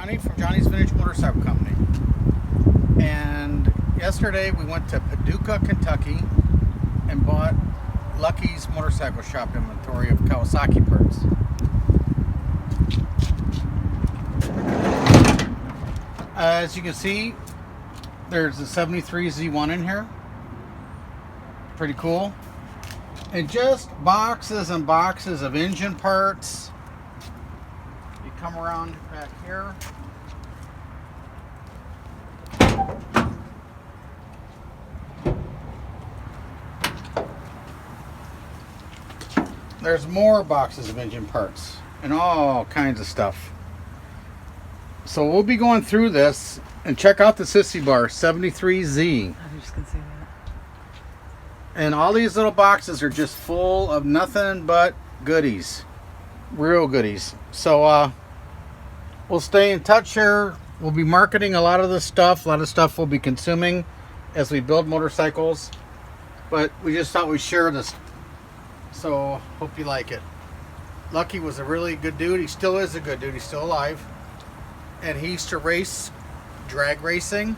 Johnny from Johnny's Vintage Motorcycle Company. And yesterday we went to Paducah, Kentucky and bought Lucky's motorcycle shop inventory of Kawasaki parts. As you can see, there's a 73 Z1 in here. Pretty cool. And just boxes and boxes of engine parts. You come around back here. There's more boxes of engine parts and all kinds of stuff. So we'll be going through this and check out the Sissy Bar 73Z. I'm just gonna say that. And all these little boxes are just full of nothing but goodies. Real goodies. So we'll stay in touch here. We'll be marketing a lot of this stuff. A lot of stuff we'll be consuming as we build motorcycles. But we just thought we'd share this. So hope you like it. Lucky was a really good dude. He still is a good dude. He's still alive. And he used to race drag racing.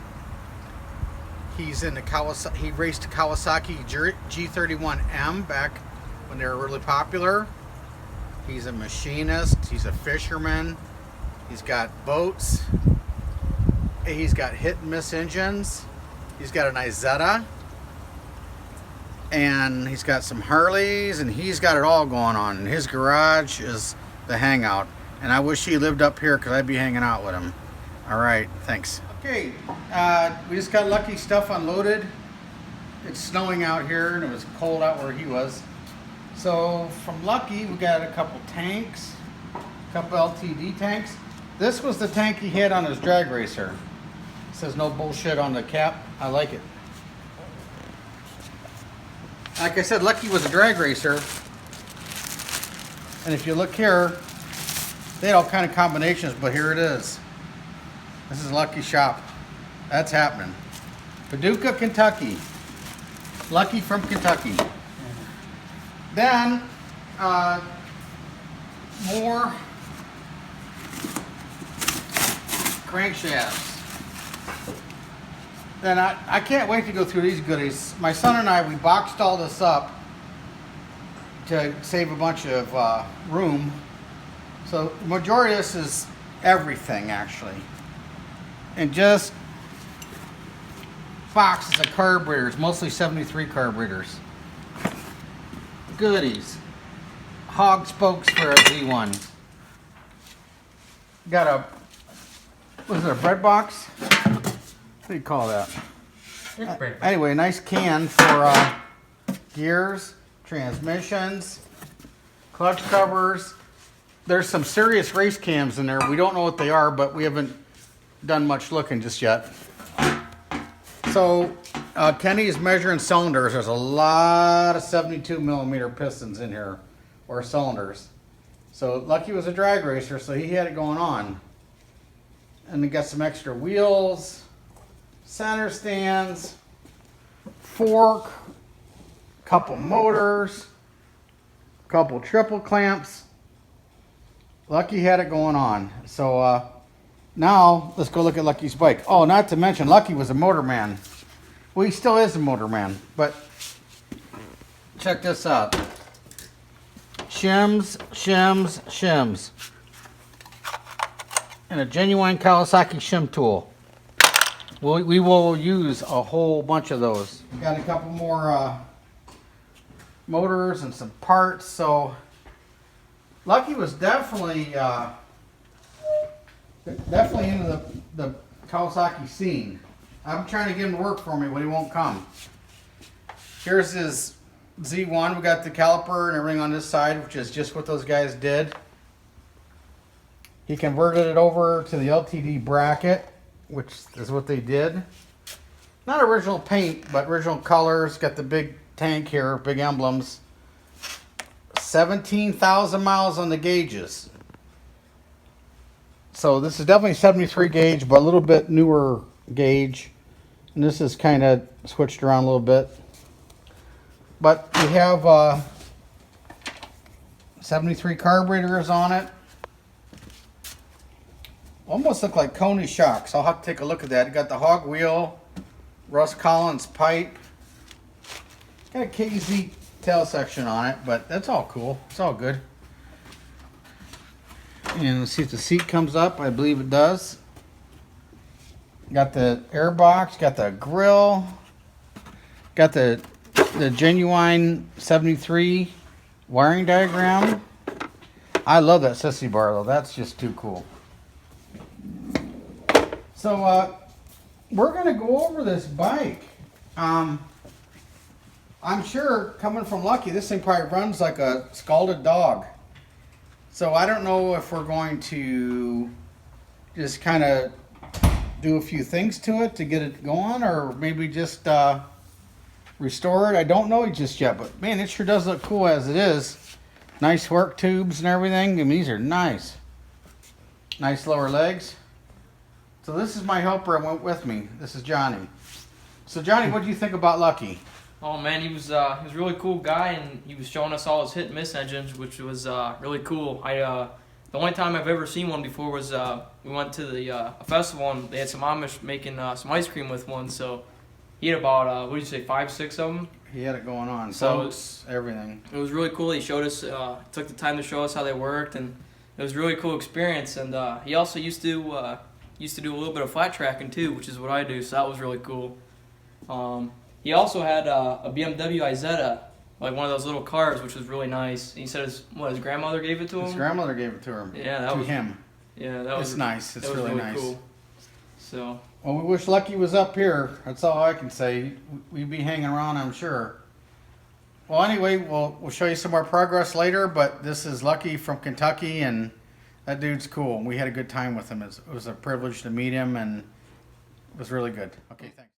He's in the Kawasaki. He raced Kawasaki G31M back when they were really popular. He's a machinist. He's a fisherman. He's got boats. He's got hit and miss engines. He's got an Izetta. And he's got some Harleys, and he's got it all going on. And his garage is the hangout. And I wish he lived up here because I'd be hanging out with him. All right, thanks. Okay, we just got Lucky stuff unloaded. It's snowing out here, and it was cold out where he was. So from Lucky, we got a couple tanks, a couple LTD tanks. This was the tank he had on his drag racer. It says no bullshit on the cap. I like it. Like I said, Lucky was a drag racer. And if you look here, they had all kind of combinations, but here it is. This is Lucky's shop. That's happening. Paducah, Kentucky. Lucky from Kentucky. Then, more crankshafts. Then I can't wait to go through these goodies. My son and I, we boxed all this up to save a bunch of room. So the majority of this is everything, actually. And just boxes of carburetors, mostly 73 carburetors. Goodies. Hog spokes for a Z1. Got a, what is it, a bread box? What do you call that? Anyway, nice can for gears, transmissions, clutch covers. There's some serious race cams in there. We don't know what they are, but we haven't done much looking just yet. So Kenny is measuring cylinders. There's a lot of 72 millimeter pistons in here, or cylinders. So Lucky was a drag racer, so he had it going on. And we got some extra wheels, center stands, fork, couple motors, couple triple clamps. Lucky had it going on. So now let's go look at Lucky's bike. Oh, not to mention Lucky was a motorman. Well, he still is a motorman, but check this out. Shims, shims, shims. And a genuine Kawasaki shim tool. We will use a whole bunch of those. Got a couple more motors and some parts. So Lucky was definitely into the Kawasaki scene. I'm trying to get him to work for me, but he won't come. Here's his Z1. We got the caliper and everything on this side, which is just what those guys did. He converted it over to the LTD bracket, which is what they did. Not original paint, but original colors. Got the big tank here, big emblems. 17,000 miles on the gauges. So this is definitely 73 gauge, but a little bit newer gauge. And this is kind of switched around a little bit. But we have 73 carburetors on it. Almost look like Coney shocks. I'll have to take a look at that. You got the hog wheel, Russ Collins pipe. Got a KZ tail section on it, but that's all cool. It's all good. And let's see if the seat comes up. I believe it does. Got the air box, got the grill, got the genuine 73 wiring diagram. I love that sissy bar though. That's just too cool. So we're gonna go over this bike. I'm sure coming from Lucky, this thing probably runs like a scalded dog. So I don't know if we're going to just kind of do a few things to it to get it going, or maybe just restore it. I don't know just yet, but man, it sure does look cool as it is. Nice work tubes and everything. I mean, these are nice. Nice lower legs. So this is my helper that went with me. This is Johnny. So Johnny, what do you think about Lucky? Oh man, he was a really cool guy, and he was showing us all his hit and miss engines, which was really cool. The only time I've ever seen one before was we went to the a festival, and they had some Amish making some ice cream with one. So he had about what did you say, 5, 6 of them? He had it going on. So everything. It was really cool. He showed us, took the time to show us how they worked, and it was a really cool experience. And he also used to do a little bit of flat tracking too, which is what I do. So that was really cool. He also had a BMW Isetta, like one of those little cars, which was really nice. He said his grandmother gave it to him? His grandmother gave it to him. Yeah, that was him. Yeah, that was nice. It's really nice. Cool. So. Well, we wish Lucky was up here. That's all I can say. We'd be hanging around, I'm sure. Well, anyway, we'll show you some more progress later, but this is Lucky from Kentucky, and that dude's cool. We had a good time with him. It was a privilege to meet him, and it was really good. Okay, thanks.